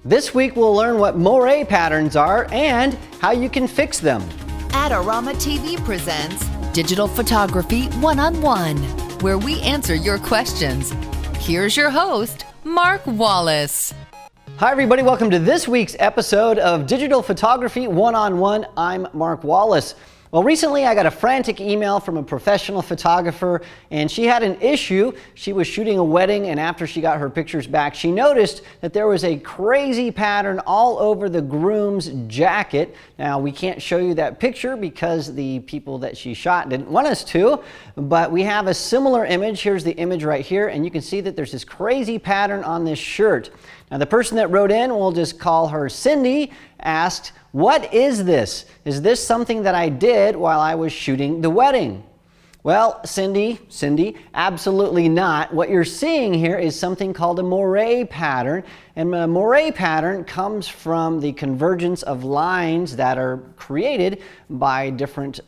This week we'll learn what Moiré patterns are and how you can fix them. AdoramaTV presents Digital Photography One-on-One, where we answer your questions. Here's your host, Mark Wallace. Hi everybody, welcome to this week's episode of Digital Photography One-on-One. I'm Mark Wallace. Well, recently I got a frantic email from a professional photographer, and she had an issue. She was shooting a wedding, and after she got her pictures back, she noticed that there was a crazy pattern all over the groom's jacket. Now, we can't show you that picture because the people that she shot didn't want us to, but we have a similar image. Here's the image right here, and you can see that there's this crazy pattern on this shirt. Now, the person that wrote in, we'll just call her Cindy, asked, "What is this? Is this something that I did while I was shooting the wedding?" Well, Cindy, absolutely not. What you're seeing here is something called a Moiré pattern. And a Moiré pattern comes from the convergence of lines that are created by different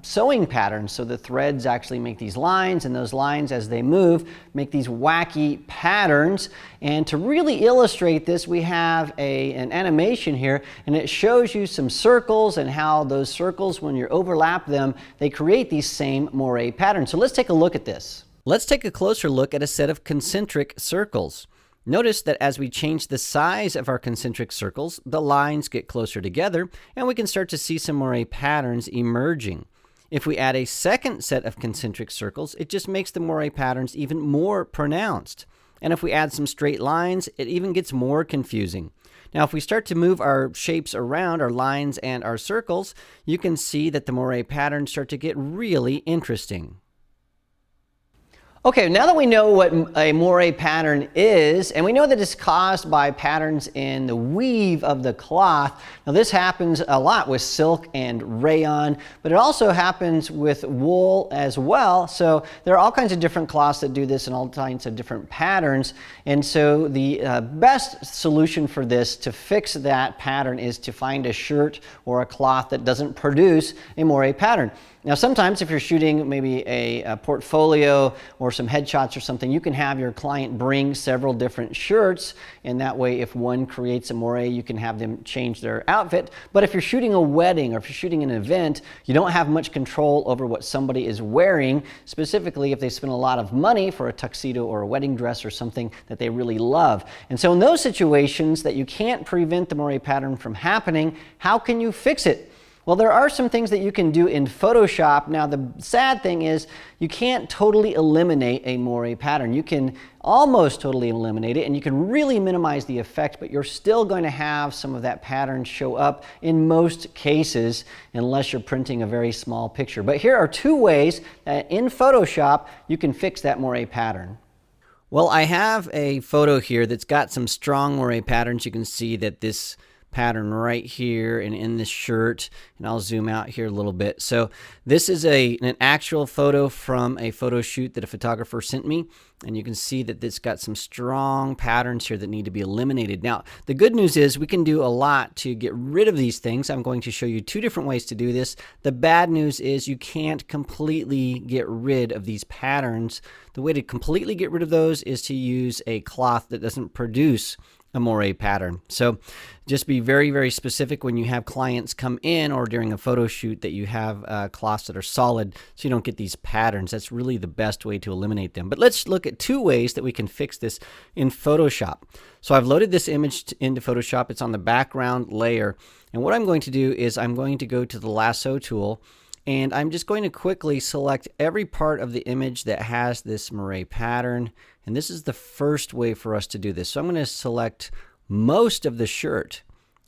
sewing patterns. So the threads actually make these lines, and those lines, as they move, make these wacky patterns. And to really illustrate this, we have an animation here, and it shows you some circles and how those circles, when you overlap them, they create these same Moiré patterns. So let's take a look at this. Let's take a closer look at a set of concentric circles. Notice that as we change the size of our concentric circles, the lines get closer together, and we can start to see some Moiré patterns emerging. If we add a second set of concentric circles, it just makes the Moiré patterns even more pronounced. And if we add some straight lines, it even gets more confusing. Now, if we start to move our shapes around, our lines and our circles, you can see that the Moiré patterns start to get really interesting. Okay, now that we know what a Moiré pattern is, and we know that it's caused by patterns in the weave of the cloth. Now, this happens a lot with silk and rayon, but it also happens with wool as well. So there are all kinds of different cloths that do this and all kinds of different patterns. And so the best solution for this, to fix that pattern, is to find a shirt or a cloth that doesn't produce a Moiré pattern. Now, sometimes if you're shooting maybe a portfolio or some headshots or something, you can have your client bring several different shirts, and that way if one creates a Moiré, you can have them change their outfit. But if you're shooting a wedding or if you're shooting an event, you don't have much control over what somebody is wearing, specifically if they spend a lot of money for a tuxedo or a wedding dress or something that they really love. And so in those situations that you can't prevent the Moiré pattern from happening, how can you fix it? Well, there are some things that you can do in Photoshop. Now, the sad thing is you can't totally eliminate a Moiré pattern. You can almost totally eliminate it, and you can really minimize the effect, but you're still going to have some of that pattern show up in most cases, unless you're printing a very small picture. But here are two ways that in Photoshop you can fix that Moiré pattern. Well, I have a photo here that's got some strong Moiré patterns. You can see that this pattern right here and in this shirt, and I'll zoom out here a little bit. So this is an actual photo from a photo shoot that a photographer sent me, and you can see that this got some strong patterns here that need to be eliminated. Now, the good news is we can do a lot to get rid of these things. I'm going to show you two different ways to do this. The bad news is you can't completely get rid of these patterns. The way to completely get rid of those is to use a cloth that doesn't produce a Moiré pattern. So just be very, very specific when you have clients come in or during a photo shoot that you have cloths that are solid so you don't get these patterns. That's really the best way to eliminate them. But let's look at two ways that we can fix this in Photoshop. So I've loaded this image into Photoshop. It's on the background layer. And what I'm going to do is I'm going to go to the Lasso Tool, and I'm just going to quickly select every part of the image that has this Moiré pattern. And this is the first way for us to do this. So I'm going to select most of the shirt.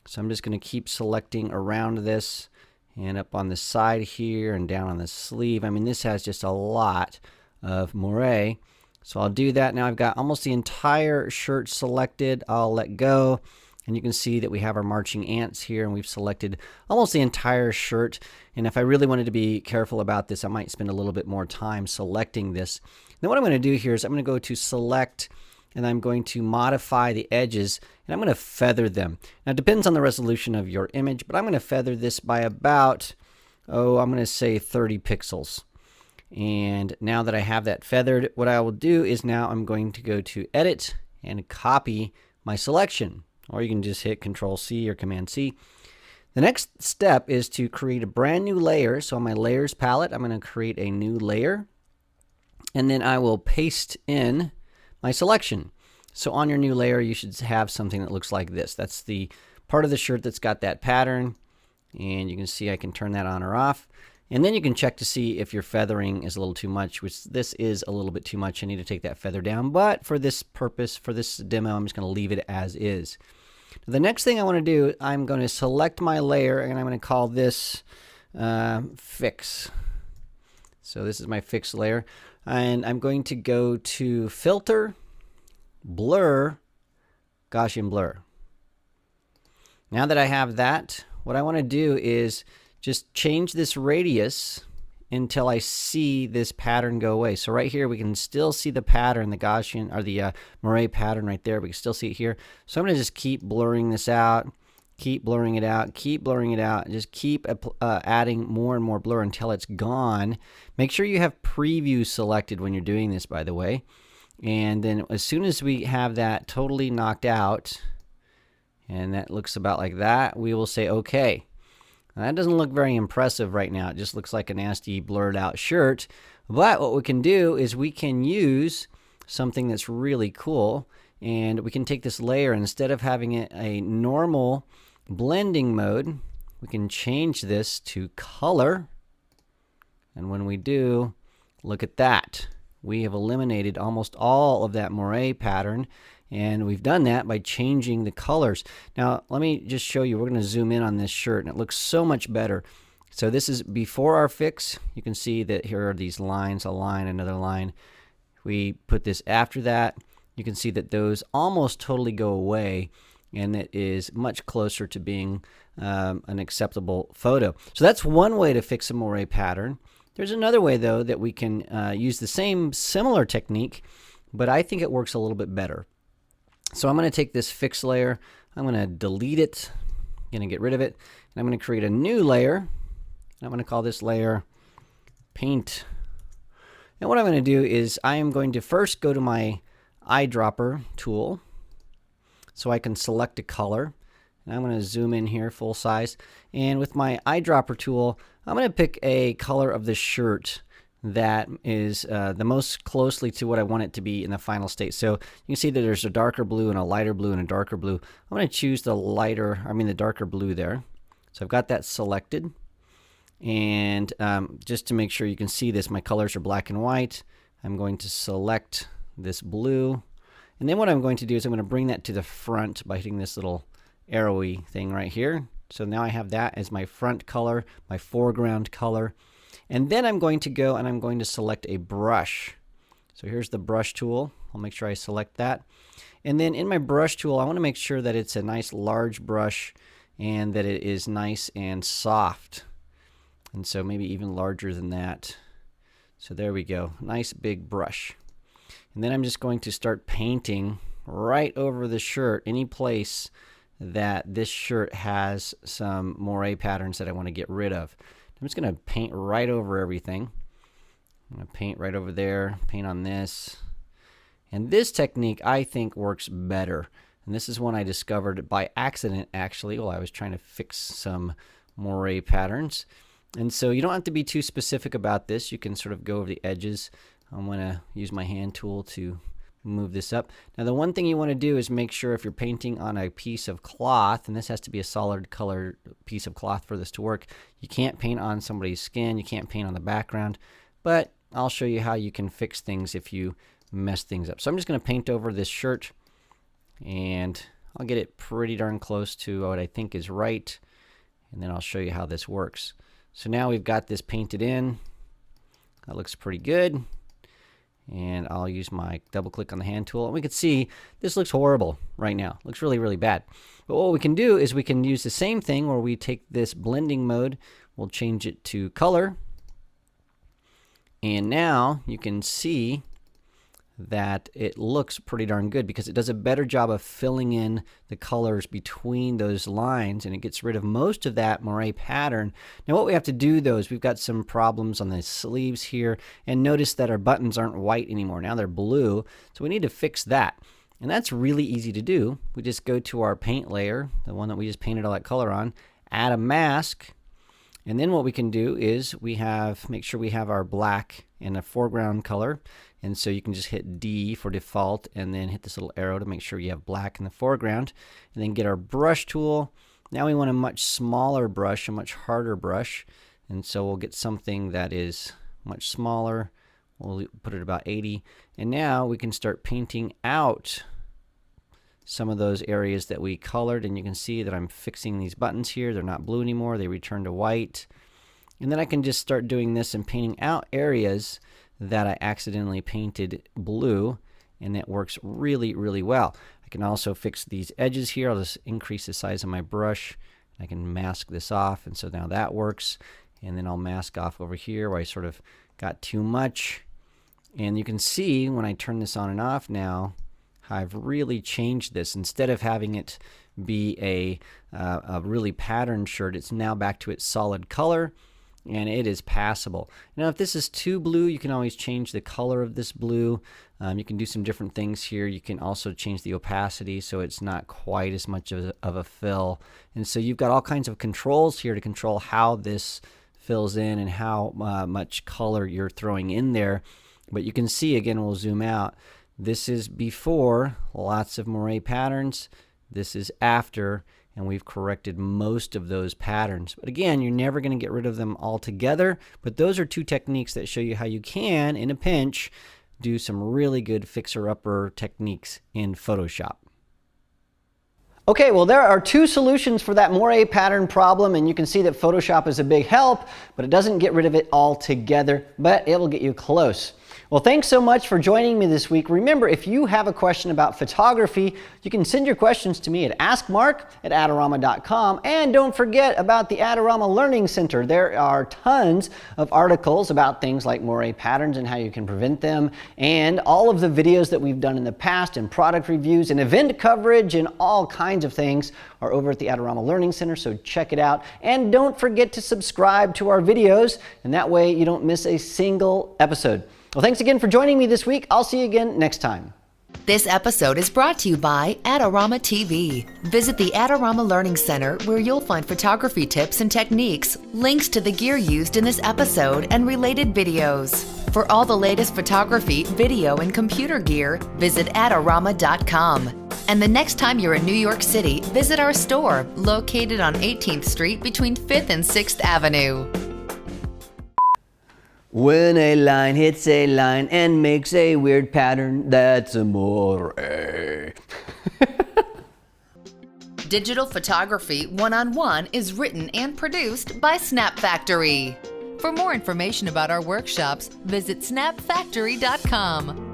So I'm just going to keep selecting around this and up on the side here and down on the sleeve. I mean, this has just a lot of Moiré. So I'll do that. Now I've got almost the entire shirt selected. I'll let go. And you can see that we have our marching ants here, and we've selected almost the entire shirt. And if I really wanted to be careful about this, I might spend a little bit more time selecting this. Then what I'm going to do here is I'm going to go to select, and I'm going to modify the edges, and I'm going to feather them. Now, it depends on the resolution of your image, but I'm going to feather this by about, I'm going to say 30 pixels. And now that I have that feathered, what I will do is now I'm going to go to Edit and copy my selection. or you can just hit Control C or Command C. The next step is to create a brand new layer. So on my layers palette, I'm going to create a new layer, and then I will paste in my selection. So on your new layer, you should have something that looks like this. That's the part of the shirt that's got that pattern, and you can see I can turn that on or off. And then you can check to see if your feathering is a little too much, which this is a little bit too much. I need to take that feather down, but for this purpose, for this demo, I'm just going to leave it as is. The next thing I want to do, I'm going to select my layer, and I'm going to call this Fix. So this is my Fix layer, and I'm going to go to Filter, Blur, Gaussian Blur. Now that I have that, what I want to do is just change this radius until I see this pattern go away. So right here, we can still see the pattern, the Gaussian, or the Moiré pattern right there. We can still see it here. So I'm going to just keep blurring this out, keep blurring it out, keep blurring it out, and just keep adding more and more blur until it's gone. Make sure you have preview selected when you're doing this, by the way. And then as soon as we have that totally knocked out, and that looks about like that, we will say OK. Now, that doesn't look very impressive right now. It just looks like a nasty blurred out shirt. But what we can do is we can use something that's really cool, and we can take this layer, instead of having it a normal blending mode, we can change this to color. And when we do, look at that. We have eliminated almost all of that Moiré pattern, and we've done that by changing the colors. Now, let me just show you. We're going to zoom in on this shirt, and it looks so much better. So this is before our fix. You can see that here are these lines, a line, another line. We put this after that. You can see that those almost totally go away, and it is much closer to being an acceptable photo. So that's one way to fix a Moiré pattern. There's another way, though, that we can use the same similar technique, but I think it works a little bit better. So I'm going to take this fix layer, I'm going to delete it, I'm going to get rid of it, and I'm going to create a new layer. I'm going to call this layer Paint. And what I'm going to do is I am going to first go to my eyedropper tool so I can select a color. And I'm going to zoom in here full size. And with my eyedropper tool, I'm going to pick a color of the shirt that is the most closely to what I want it to be in the final state. So you can see that there's a darker blue and a lighter blue and a darker blue. I'm going to choose the darker blue there. So I've got that selected. And just to make sure you can see this, my colors are black and white. I'm going to select this blue. And then what I'm going to do is I'm going to bring that to the front by hitting this little arrowy thing right here. So now I have that as my front color, my foreground color. And then I'm going to go and I'm going to select a brush. So here's the brush tool. I'll make sure I select that. And then in my brush tool, I want to make sure that it's a nice large brush and that it is nice and soft. And so maybe even larger than that. So there we go. Nice big brush. And then I'm just going to start painting right over the shirt, any place that this shirt has some Moiré patterns that I want to get rid of. I'm just going to paint right over everything. I'm going to paint right over there, paint on this. And this technique, I think, works better. And this is one I discovered by accident, actually, while I was trying to fix some Moiré patterns. And so you don't have to be too specific about this. You can sort of go over the edges. I'm going to use my hand tool to move this up. Now, the one thing you want to do is make sure if you're painting on a piece of cloth, and this has to be a solid color piece of cloth for this to work, you can't paint on somebody's skin, you can't paint on the background, but I'll show you how you can fix things if you mess things up. So I'm just going to paint over this shirt, and I'll get it pretty darn close to what I think is right, and then I'll show you how this works. So now we've got this painted in. That looks pretty good. And I'll use my double click on the hand tool, and we can see this looks horrible right now. It looks really, really bad. But what we can do is we can use the same thing where we take this blending mode, we'll change it to color, and now you can see that it looks pretty darn good because it does a better job of filling in the colors between those lines, and it gets rid of most of that Moiré pattern. Now what we have to do, though, is we've got some problems on the sleeves here, and notice that our buttons aren't white anymore. Now they're blue, so we need to fix that. And that's really easy to do. We just go to our paint layer, the one that we just painted all that color on, add a mask, and then what we can do is make sure we have our black in a foreground color. And so you can just hit D for default and then hit this little arrow to make sure you have black in the foreground. And then get our brush tool. Now we want a much smaller brush, a much harder brush. And so we'll get something that is much smaller. We'll put it about 80. And now we can start painting out some of those areas that we colored. And you can see that I'm fixing these buttons here. They're not blue anymore. They return to white. And then I can just start doing this and painting out areas that I accidentally painted blue, and that works really, really well. I can also fix these edges here. I'll just increase the size of my brush. I can mask this off, and so now that works. And then I'll mask off over here where I sort of got too much. And you can see when I turn this on and off now, how I've really changed this. Instead of having it be a really patterned shirt, it's now back to its solid color. And it is passable. Now if this is too blue, you can always change the color of this blue. You can do some different things here. You can also change the opacity so it's not quite as much of a fill. And so you've got all kinds of controls here to control how this fills in and how much color you're throwing in there. But you can see, again, we'll zoom out. This is before, lots of Moiré patterns. This is after, and we've corrected most of those patterns. But again, you're never going to get rid of them altogether, but those are two techniques that show you how you can, in a pinch, do some really good fixer-upper techniques in Photoshop. Okay, well, there are two solutions for that Moiré pattern problem, and you can see that Photoshop is a big help, but it doesn't get rid of it altogether, but it will get you close. Well, thanks so much for joining me this week. Remember, if you have a question about photography, you can send your questions to me at AskMark@Adorama.com. And don't forget about the Adorama Learning Center. There are tons of articles about things like Moiré patterns and how you can prevent them, and all of the videos that we've done in the past, and product reviews and event coverage and all kinds of things are over at the Adorama Learning Center, so check it out. And don't forget to subscribe to our videos, and that way you don't miss a single episode. Well, thanks again for joining me this week. I'll see you again next time. This episode is brought to you by AdoramaTV. Visit the Adorama Learning Center where you'll find photography tips and techniques, links to the gear used in this episode, and related videos. For all the latest photography, video, and computer gear, visit Adorama.com. And the next time you're in New York City, visit our store located on 18th Street between 5th and 6th Avenue. When a line hits a line and makes a weird pattern, that's a Moiré. Digital Photography 1-on-1 is written and produced by Snap Factory. For more information about our workshops, visit snapfactory.com.